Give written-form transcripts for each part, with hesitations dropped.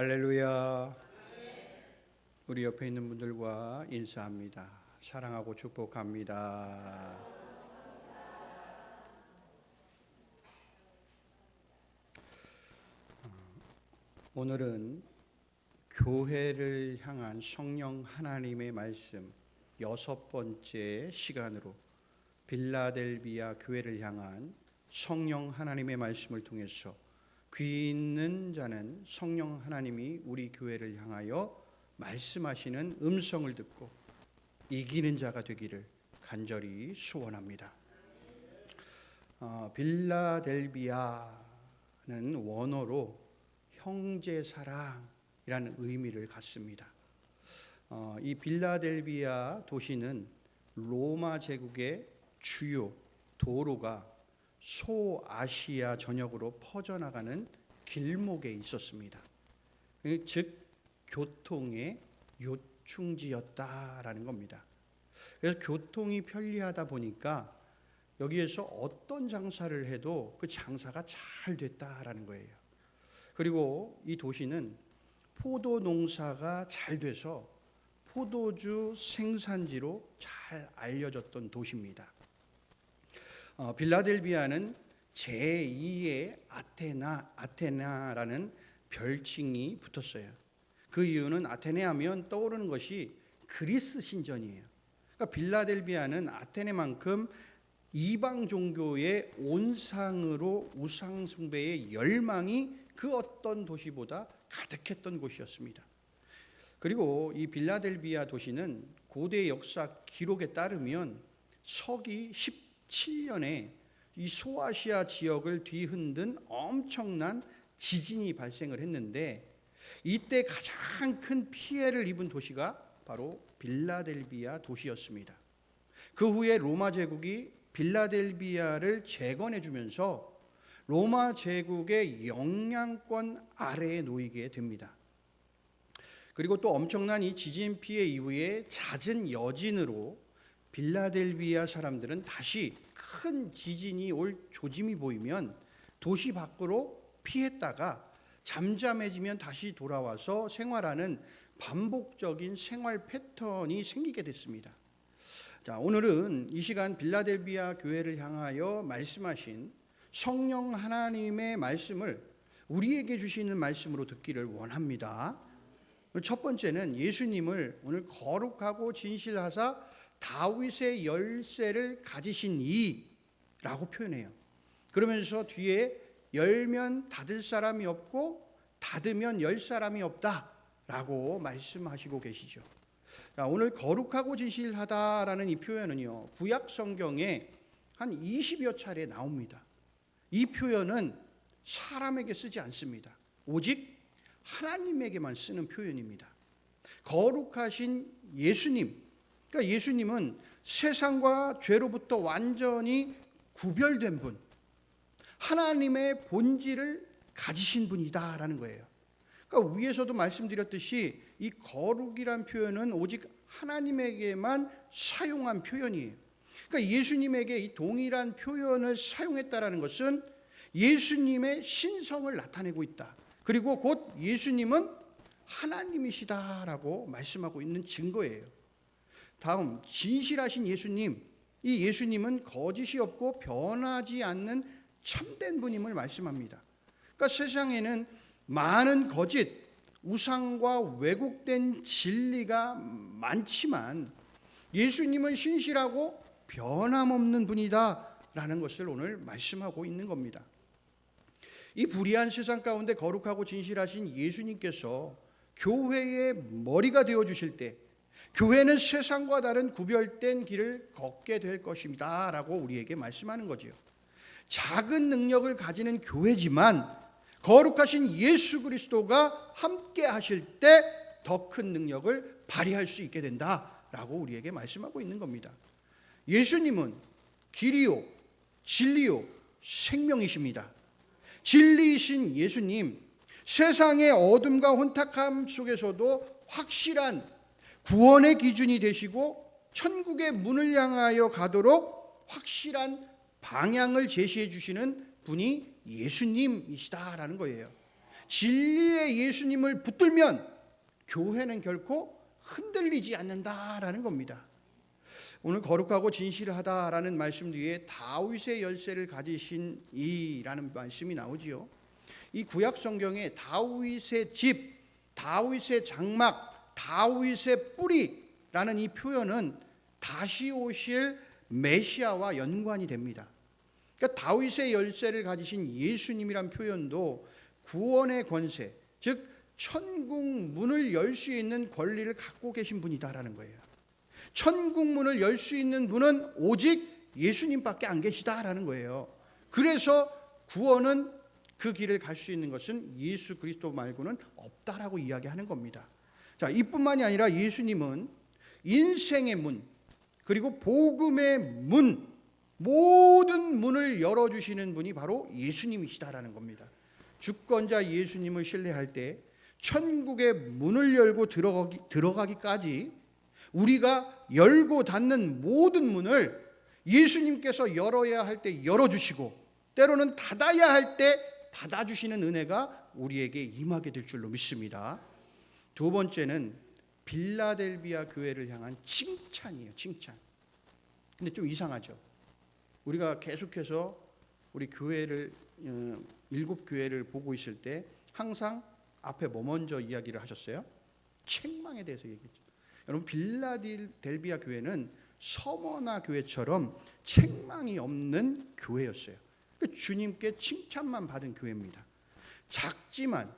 할렐루야. 우리 옆에 있는 분들과 인사합니다. 사랑하고 축복합니다. 오늘은 교회를 향한 성령 하나님의 말씀 6번째 시간으로 빌라델비아 교회를 향한 성령 하나님의 말씀을 통해서 귀 있는 자는 성령 하나님이 우리 교회를 향하여 말씀하시는 음성을 듣고 이기는 자가 되기를 간절히 소원합니다. 빌라델비아는 원어로 형제사랑이라는 의미를 갖습니다. 이 빌라델비아 도시는 로마 제국의 주요 도로가 소아시아 전역으로 퍼져나가는 길목에 있었습니다. 즉 교통의 요충지였다라는 겁니다. 그래서 교통이 편리하다 보니까 여기에서 어떤 장사를 해도 그 장사가 잘 됐다라는 거예요. 그리고 이 도시는 포도 농사가 잘 돼서 포도주 생산지로 잘 알려졌던 도시입니다. 빌라델비아는 제2의 아테나라는 별칭이 붙었어요. 그 이유는 아테네 하면 떠오르는 것이 그리스 신전이에요. 그러니까 빌라델비아는 아테네만큼 이방 종교의 온상으로 우상 숭배의 열망이 그 어떤 도시보다 가득했던 곳이었습니다. 그리고 이 빌라델비아 도시는 고대 역사 기록에 따르면 서기 17년에 이 소아시아 지역을 뒤흔든 엄청난 지진이 발생을 했는데 이때 가장 큰 피해를 입은 도시가 바로 빌라델비아 도시였습니다. 그 후에 로마 제국이 빌라델비아를 재건해 주면서 로마 제국의 영향권 아래에 놓이게 됩니다. 그리고 또 엄청난 이 지진 피해 이후에 잦은 여진으로 빌라델비아 사람들은 다시 큰 지진이 올 조짐이 보이면 도시 밖으로 피했다가 잠잠해지면 다시 돌아와서 생활하는 반복적인 생활 패턴이 생기게 됐습니다. 자, 오늘은 이 시간 빌라델비아 교회를 향하여 말씀하신 성령 하나님의 말씀을 우리에게 주시는 말씀으로 듣기를 원합니다. 첫 번째는 예수님을 오늘 거룩하고 진실하사 다윗의 열쇠를 가지신 이라고 표현해요. 그러면서 뒤에 열면 닫을 사람이 없고 닫으면 열 사람이 없다라고 말씀하시고 계시죠. 자, 오늘 거룩하고 진실하다라는 이 표현은요, 구약 성경에 한 20여 차례 나옵니다. 이 표현은 사람에게 쓰지 않습니다. 오직 하나님에게만 쓰는 표현입니다. 거룩하신 예수님, 그러니까 예수님은 세상과 죄로부터 완전히 구별된 분, 하나님의 본질을 가지신 분이다라는 거예요. 그러니까 위에서도 말씀드렸듯이 이 거룩이란 표현은 오직 하나님에게만 사용한 표현이에요. 그러니까 예수님에게 이 동일한 표현을 사용했다라는 것은 예수님의 신성을 나타내고 있다. 그리고 곧 예수님은 하나님이시다라고 말씀하고 있는 증거예요. 다음, 진실하신 예수님. 이 예수님은 거짓이 없고 변하지 않는 참된 분임을 말씀합니다. 그러니까 세상에는 많은 거짓, 우상과 왜곡된 진리가 많지만 예수님은 신실하고 변함없는 분이다라는 것을 오늘 말씀하고 있는 겁니다. 이 불의한 세상 가운데 거룩하고 진실하신 예수님께서 교회의 머리가 되어주실 때 교회는 세상과 다른 구별된 길을 걷게 될 것입니다 라고 우리에게 말씀하는 거지요. 작은 능력을 가지는 교회지만 거룩하신 예수 그리스도가 함께 하실 때 더 큰 능력을 발휘할 수 있게 된다라고 우리에게 말씀하고 있는 겁니다. 예수님은 길이요 진리요 생명이십니다. 진리이신 예수님, 세상의 어둠과 혼탁함 속에서도 확실한 구원의 기준이 되시고 천국의 문을 향하여 가도록 확실한 방향을 제시해 주시는 분이 예수님이시다라는 거예요. 진리의 예수님을 붙들면 교회는 결코 흔들리지 않는다라는 겁니다. 오늘 거룩하고 진실하다라는 말씀 뒤에 다윗의 열쇠를 가지신 이라는 말씀이 나오지요. 이 구약 성경에 다윗의 집, 다윗의 장막, 다윗의 뿌리라는 이 표현은 다시 오실 메시아와 연관이 됩니다. 그러니까 다윗의 열쇠를 가지신 예수님이란 표현도 구원의 권세, 즉 천국 문을 열 수 있는 권리를 갖고 계신 분이다라는 거예요. 천국 문을 열 수 있는 분은 오직 예수님밖에 안 계시다라는 거예요. 그래서 구원은 그 길을 갈 수 있는 것은 예수 그리스도 말고는 없다라고 이야기하는 겁니다. 자, 이뿐만이 아니라 예수님은 인생의 문, 그리고 복음의 문, 모든 문을 열어주시는 분이 바로 예수님이시다라는 겁니다. 주권자 예수님을 신뢰할 때 천국의 문을 열고 들어가기까지 우리가 열고 닫는 모든 문을 예수님께서 열어야 할 때 열어주시고 때로는 닫아야 할 때 닫아주시는 은혜가 우리에게 임하게 될 줄로 믿습니다. 두 번째는 빌라델비아 교회를 향한 칭찬이에요. 칭찬. 근데 좀 이상하죠. 우리가 계속해서 우리 교회를 일곱 교회를 보고 있을 때 항상 앞에 뭐 먼저 이야기를 하셨어요? 책망에 대해서 얘기했죠. 여러분 빌라델비아 교회는 서머나 교회처럼 책망이 없는 교회였어요. 주님께 칭찬만 받은 교회입니다. 작지만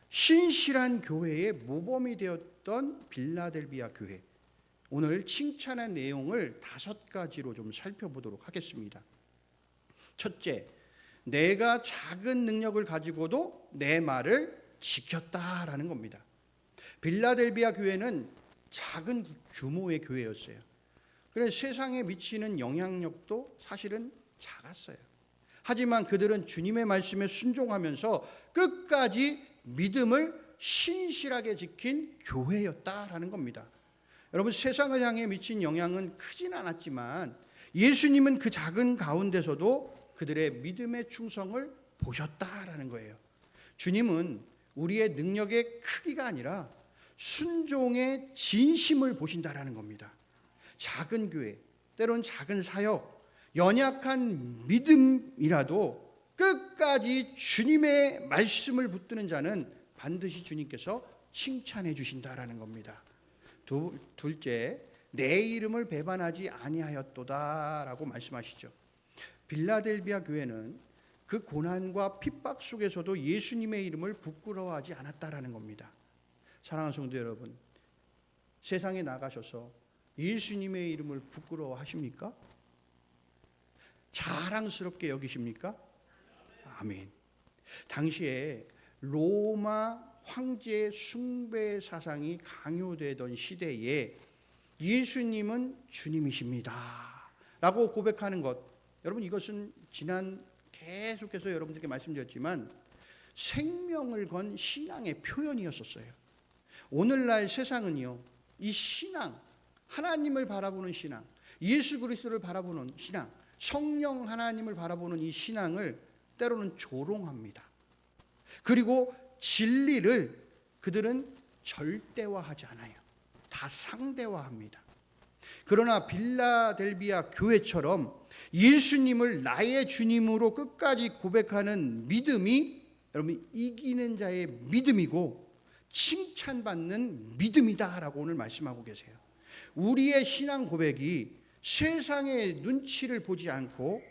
신실한 교회의 모범이 되었던 빌라델비아 교회. 오늘 칭찬의 내용을 5가지로 좀 살펴보도록 하겠습니다. 첫째, 내가 작은 능력을 가지고도 내 말을 지켰다라는 겁니다. 빌라델비아 교회는 작은 규모의 교회였어요. 그래서 세상에 미치는 영향력도 사실은 작았어요. 하지만 그들은 주님의 말씀에 순종하면서 끝까지 믿음을 신실하게 지킨 교회였다라는 겁니다. 여러분 세상을 향해 미친 영향은 크진 않았지만 예수님은 그 작은 가운데서도 그들의 믿음의 충성을 보셨다라는 거예요. 주님은 우리의 능력의 크기가 아니라 순종의 진심을 보신다라는 겁니다. 작은 교회, 때론 작은 사역, 연약한 믿음이라도 끝까지 주님의 말씀을 붙드는 자는 반드시 주님께서 칭찬해 주신다라는 겁니다. 둘째, 내 이름을 배반하지 아니하였도다라고 말씀하시죠. 빌라델비아 교회는 그 고난과 핍박 속에서도 예수님의 이름을 부끄러워하지 않았다라는 겁니다. 사랑하는 성도 여러분, 세상에 나가셔서 예수님의 이름을 부끄러워하십니까? 자랑스럽게 여기십니까? 아멘. 당시에 로마 황제 숭배 사상이 강요되던 시대에 예수님은 주님이십니다 라고 고백하는 것, 여러분 이것은 지난 계속해서 여러분들께 말씀드렸지만 생명을 건 신앙의 표현이었었어요. 오늘날 세상은요, 이 신앙, 하나님을 바라보는 신앙, 예수 그리스도를 바라보는 신앙, 성령 하나님을 바라보는 이 신앙을 때로는 조롱합니다. 그리고 진리를 그들은 절대화하지 않아요. 다 상대화합니다. 그러나 빌라델비아 교회처럼 예수님을 나의 주님으로 끝까지 고백하는 믿음이 여러분 이기는 자의 믿음이고 칭찬받는 믿음이다라고 오늘 말씀하고 계세요. 우리의 신앙 고백이 세상의 눈치를 보지 않고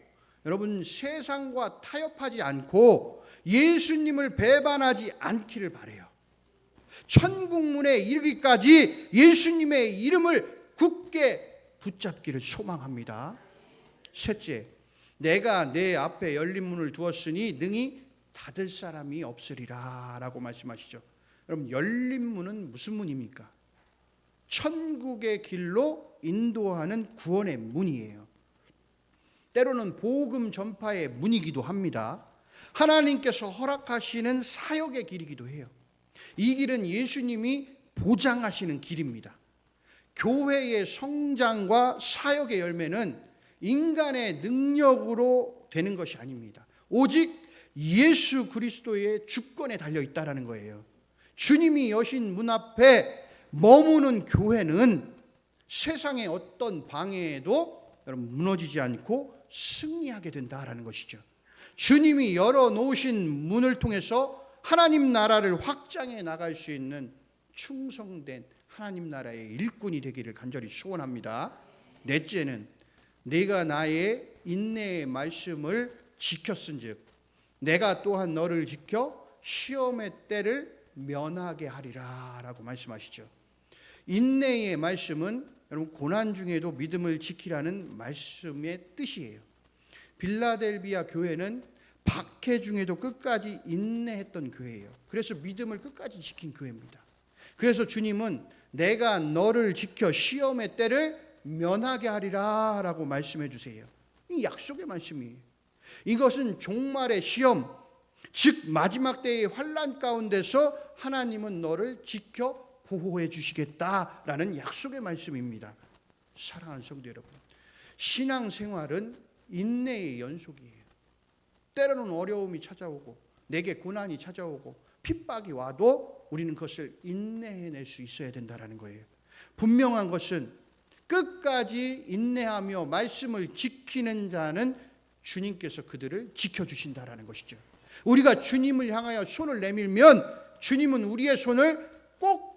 여러분 세상과 타협하지 않고 예수님을 배반하지 않기를 바라요. 천국문에 이르기까지 예수님의 이름을 굳게 붙잡기를 소망합니다. 셋째, 내가 내 앞에 열린 문을 두었으니 능히 닫을 사람이 없으리라 라고 말씀하시죠. 여러분 열린 문은 무슨 문입니까? 천국의 길로 인도하는 구원의 문이에요. 때로는 복음 전파의 문이기도 합니다. 하나님께서 허락하시는 사역의 길이기도 해요. 이 길은 예수님이 보장하시는 길입니다. 교회의 성장과 사역의 열매는 인간의 능력으로 되는 것이 아닙니다. 오직 예수 그리스도의 주권에 달려 있다라는 거예요. 주님이 여신 문 앞에 머무는 교회는 세상의 어떤 방해에도 여러분 무너지지 않고 승리하게 된다라는 것이죠. 주님이 열어놓으신 문을 통해서 하나님 나라를 확장해 나갈 수 있는 충성된 하나님 나라의 일꾼이 되기를 간절히 소원합니다. 넷째는 내가 나의 인내의 말씀을 지켰은즉 내가 또한 너를 지켜 시험의 때를 면하게 하리라 라고 말씀하시죠. 인내의 말씀은 여러분 고난 중에도 믿음을 지키라는 말씀의 뜻이에요. 빌라델비아 교회는 박해 중에도 끝까지 인내했던 교회예요. 그래서 믿음을 끝까지 지킨 교회입니다. 그래서 주님은 내가 너를 지켜 시험의 때를 면하게 하리라 라고 말씀해 주세요. 이 약속의 말씀이에요. 이것은 종말의 시험, 즉 마지막 때의 환난 가운데서 하나님은 너를 지켜 보호해 주시겠다라는 약속의 말씀입니다. 사랑하는 성도 여러분, 신앙생활은 인내의 연속이에요. 때로는 어려움이 찾아오고 내게 고난이 찾아오고 핍박이 와도 우리는 그것을 인내해낼 수 있어야 된다는 거예요. 분명한 것은 끝까지 인내하며 말씀을 지키는 자는 주님께서 그들을 지켜주신다는 것이죠. 우리가 주님을 향하여 손을 내밀면 주님은 우리의 손을 꼭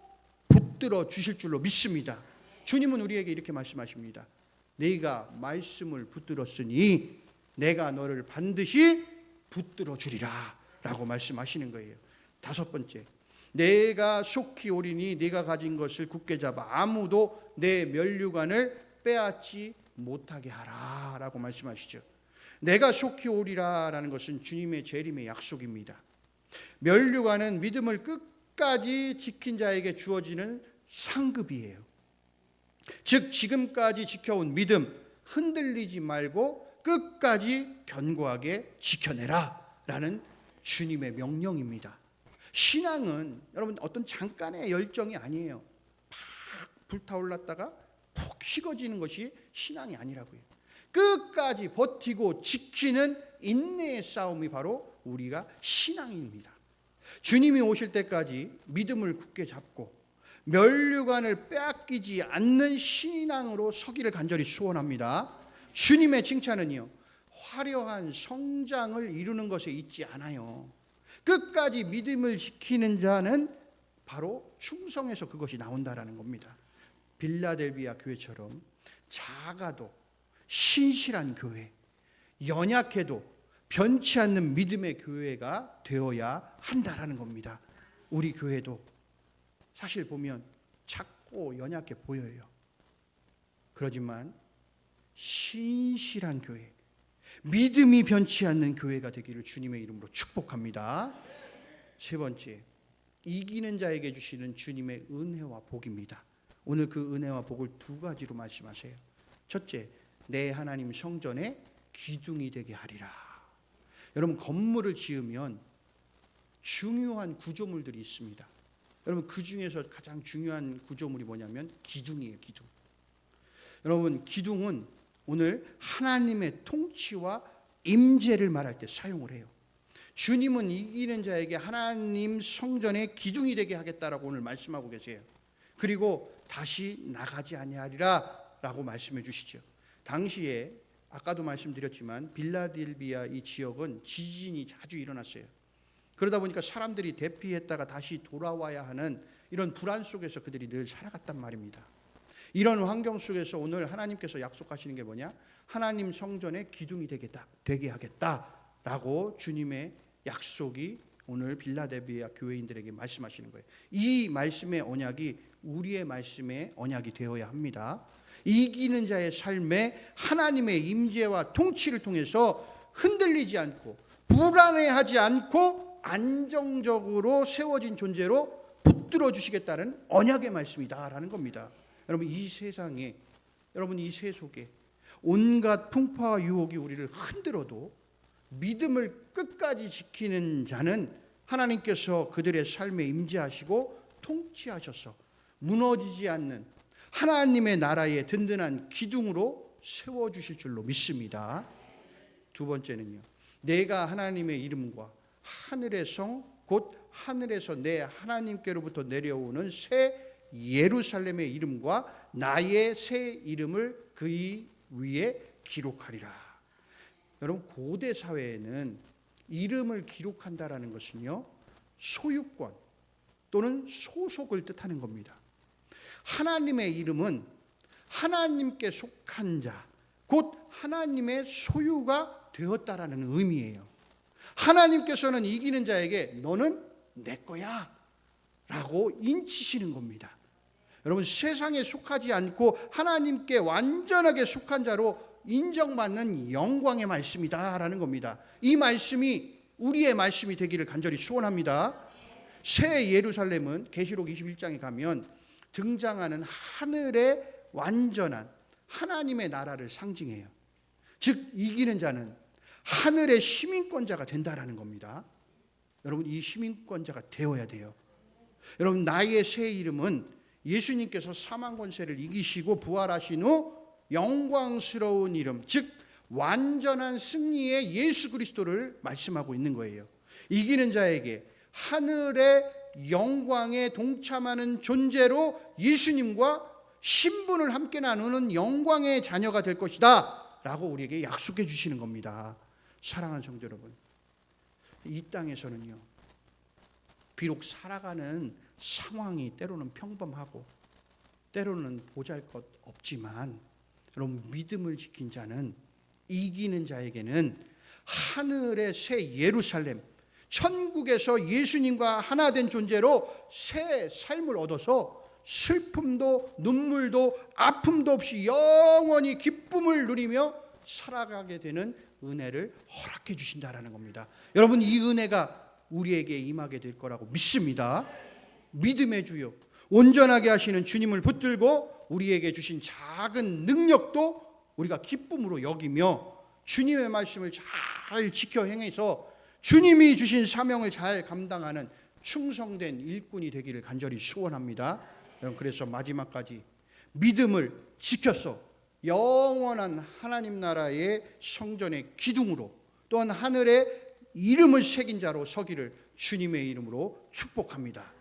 붙들어 주실 줄로 믿습니다. 주님은 우리에게 이렇게 말씀하십니다. 네가 말씀을 붙들었으니 내가 너를 반드시 붙들어 주리라 라고 말씀하시는 거예요. 다섯 번째, 내가 속히 오리니 네가 가진 것을 굳게 잡아 아무도 내 면류관을 빼앗지 못하게 하라 라고 말씀하시죠. 내가 속히 오리라라는 것은 주님의 재림의 약속입니다. 면류관은 믿음을 끝까지 지킨 자에게 주어지는 상급이에요. 즉 지금까지 지켜온 믿음 흔들리지 말고 끝까지 견고하게 지켜내라 라는 주님의 명령입니다. 신앙은 여러분 어떤 잠깐의 열정이 아니에요. 막 불타올랐다가 푹 식어지는 것이 신앙이 아니라고요. 끝까지 버티고 지키는 인내의 싸움이 바로 우리가 신앙입니다. 주님이 오실 때까지 믿음을 굳게 잡고 면류관을 빼앗기지 않는 신앙으로 서기를 간절히 소원합니다. 주님의 칭찬은요, 화려한 성장을 이루는 것에 있지 않아요. 끝까지 믿음을 지키는 자는 바로 충성에서 그것이 나온다라는 겁니다. 빌라델비아 교회처럼 작아도 신실한 교회, 연약해도 변치 않는 믿음의 교회가 되어야 한다라는 겁니다. 우리 교회도 사실 보면 작고 연약해 보여요. 그러지만 신실한 교회, 믿음이 변치 않는 교회가 되기를 주님의 이름으로 축복합니다. 세 번째, 이기는 자에게 주시는 주님의 은혜와 복입니다. 오늘 그 은혜와 복을 두 가지로 말씀하세요. 첫째, 내 하나님 성전에 기둥이 되게 하리라. 여러분 건물을 지으면 중요한 구조물들이 있습니다. 여러분 그 중에서 가장 중요한 구조물이 뭐냐면 기둥이에요. 기둥. 여러분 기둥은 오늘 하나님의 통치와 임재를 말할 때 사용을 해요. 주님은 이기는 자에게 하나님 성전의 기둥이 되게 하겠다라고 오늘 말씀하고 계세요. 그리고 다시 나가지 아니하리라 라고 말씀해 주시죠. 당시에 아까도 말씀드렸지만 빌라델비아 이 지역은 지진이 자주 일어났어요. 그러다 보니까 사람들이 대피했다가 다시 돌아와야 하는 이런 불안 속에서 그들이 늘 살아갔단 말입니다. 이런 환경 속에서 오늘 하나님께서 약속하시는 게 뭐냐? 하나님 성전의 기둥이 되게 하겠다라고 주님의 약속이 오늘 빌라델비아 교회인들에게 말씀하시는 거예요. 이 말씀의 언약이 우리의 말씀의 언약이 되어야 합니다. 이기는 자의 삶에 하나님의 임재와 통치를 통해서 흔들리지 않고 불안해하지 않고 안정적으로 세워진 존재로 붙들어 주시겠다는 언약의 말씀이다라는 겁니다. 여러분 이 세상에, 여러분 이 세속에 온갖 풍파와 유혹이 우리를 흔들어도 믿음을 끝까지 지키는 자는 하나님께서 그들의 삶에 임재하시고 통치하셔서 무너지지 않는 하나님의 나라의 든든한 기둥으로 세워주실 줄로 믿습니다. 두 번째는요, 내가 하나님의 이름과 하늘의 성 곧 하늘에서 내 하나님께로부터 내려오는 새 예루살렘의 이름과 나의 새 이름을 그의 위에 기록하리라. 여러분, 고대 사회에는 이름을 기록한다라는 것은요, 소유권 또는 소속을 뜻하는 겁니다. 하나님의 이름은 하나님께 속한 자, 곧 하나님의 소유가 되었다라는 의미예요. 하나님께서는 이기는 자에게 너는 내 거야 라고 인치시는 겁니다. 여러분, 세상에 속하지 않고 하나님께 완전하게 속한 자로 인정받는 영광의 말씀이다라는 겁니다. 이 말씀이 우리의 말씀이 되기를 간절히 소원합니다. 새 예루살렘은 계시록 21장에 가면 등장하는 하늘의 완전한 하나님의 나라를 상징해요. 즉 이기는 자는 하늘의 시민권자가 된다라는 겁니다. 여러분, 이 시민권자가 되어야 돼요. 여러분, 나의 새 이름은 예수님께서 사망 권세를 이기시고 부활하신 후 영광스러운 이름, 즉 완전한 승리의 예수 그리스도를 말씀하고 있는 거예요. 이기는 자에게 하늘의 영광에 동참하는 존재로 예수님과 신분을 함께 나누는 영광의 자녀가 될 것이다 라고 우리에게 약속해 주시는 겁니다. 사랑하는 성도 여러분, 이 땅에서는요, 비록 살아가는 상황이 때로는 평범하고 때로는 보잘것 없지만, 여러분, 믿음을 지킨 자는, 이기는 자에게는 하늘의 새 예루살렘, 천국에서 예수님과 하나 된 존재로 새 삶을 얻어서 슬픔도 눈물도 아픔도 없이 영원히 기쁨을 누리며 살아가게 되는 은혜를 허락해 주신다라는 겁니다. 여러분, 이 은혜가 우리에게 임하게 될 거라고 믿습니다. 믿음의 주요 온전하게 하시는 주님을 붙들고 우리에게 주신 작은 능력도 우리가 기쁨으로 여기며 주님의 말씀을 잘 지켜 행해서 주님이 주신 사명을 잘 감당하는 충성된 일꾼이 되기를 간절히 소원합니다. 여러분, 그래서 마지막까지 믿음을 지켜서 영원한 하나님 나라의 성전의 기둥으로 또한 하늘의 이름을 새긴 자로 서기를 주님의 이름으로 축복합니다.